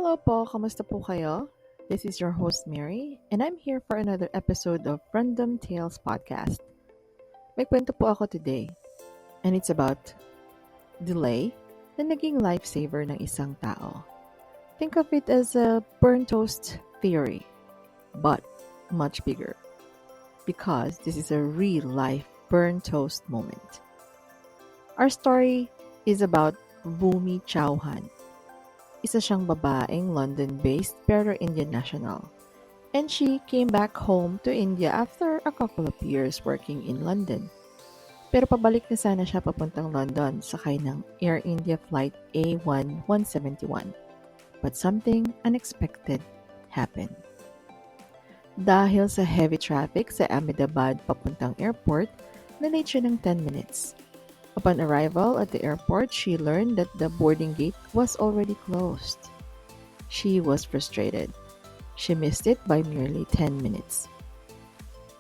Hello po, kamusta po kayo? This is your host Mary, and I'm here for another episode of Random Tales Podcast. May kwento po ako today, and it's about delay na naging lifesaver ng isang tao. Think of it as a burnt toast theory, but much bigger, because this is a real-life burnt toast moment. Our story is about Bhumi Chauhan. Isa siyang babaeng London-based pero Indian national. And she came back home to India after a couple of years working in London. Pero pabalik na sana siya papuntang London sakay ng Air India Flight A1171. But something unexpected happened. Dahil sa heavy traffic sa Ahmedabad papuntang airport, na-late siya ng 10 minutes. Upon arrival at the airport, she learned that the boarding gate was already closed. She was frustrated. She missed it by merely 10 minutes.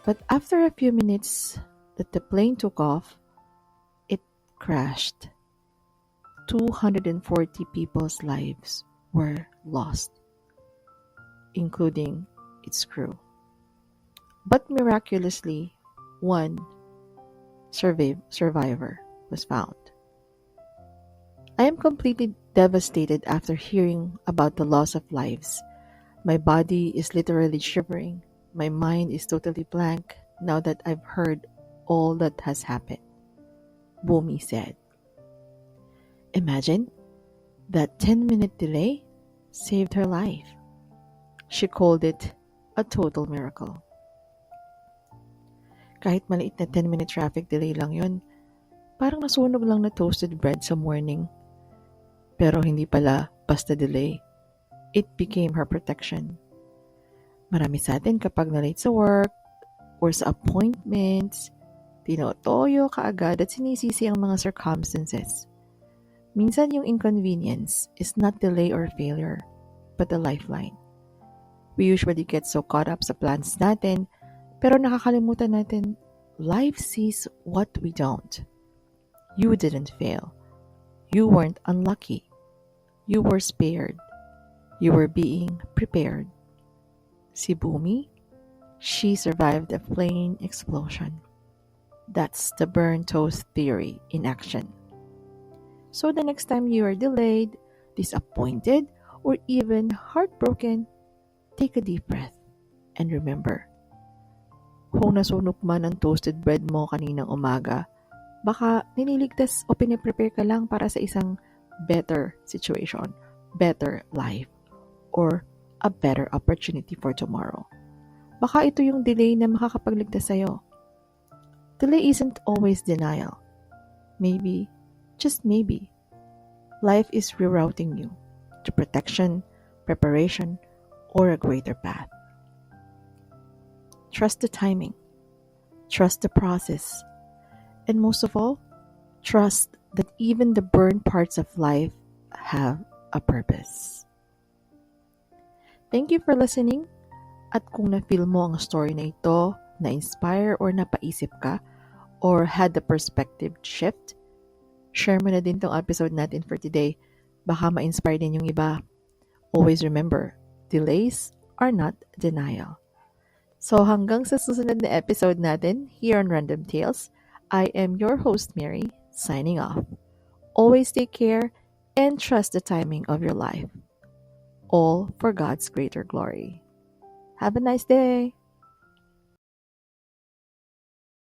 But after a few minutes that the plane took off, it crashed. 240 people's lives were lost, including its crew. But miraculously, one survivor was found. I am completely devastated after hearing about the loss of lives. My body is literally shivering. My mind is totally blank now that I've heard all that has happened, Bhumi said. Imagine that 10-minute delay saved her life. She called it a total miracle. Kahit maliit na 10-minute traffic delay lang yun, parang nasunog lang na toasted bread sa morning. Pero hindi pala basta delay. It became her protection. Marami sa atin kapag na-late sa work or sa appointments, tinotoyo kaagad at sinisisi ang mga circumstances. Minsan yung inconvenience is not delay or failure, but a lifeline. We usually get so caught up sa plans natin, pero nakakalimutan natin, life sees what we don't. You didn't fail. You weren't unlucky. You were spared. You were being prepared. Si Bhumi, she survived a plane explosion. That's the burnt toast theory in action. So the next time you are delayed, disappointed, or even heartbroken, take a deep breath and remember, kung nasunog man ang toasted bread mo kaninang umaga, baka nililigtas o piniprepare ka lang para sa isang better situation, better life, or a better opportunity for tomorrow. Baka ito yung delay na makakapagligtas sa'yo. Delay isn't always denial. Maybe, just maybe, life is rerouting you to protection, preparation, or a greater path. Trust the timing. Trust the process. And most of all, trust that even the burned parts of life have a purpose. Thank you for listening. At kung na-feel mo ang story na ito, na-inspire or napaisip ka, or had the perspective shift, share mo na din tong episode natin for today. Baka ma-inspire din yung iba. Always remember, delays are not denial. So hanggang sa susunod na episode natin here on Random Tales, I am your host, Mary, signing off. Always take care and trust the timing of your life. All for God's greater glory. Have a nice day.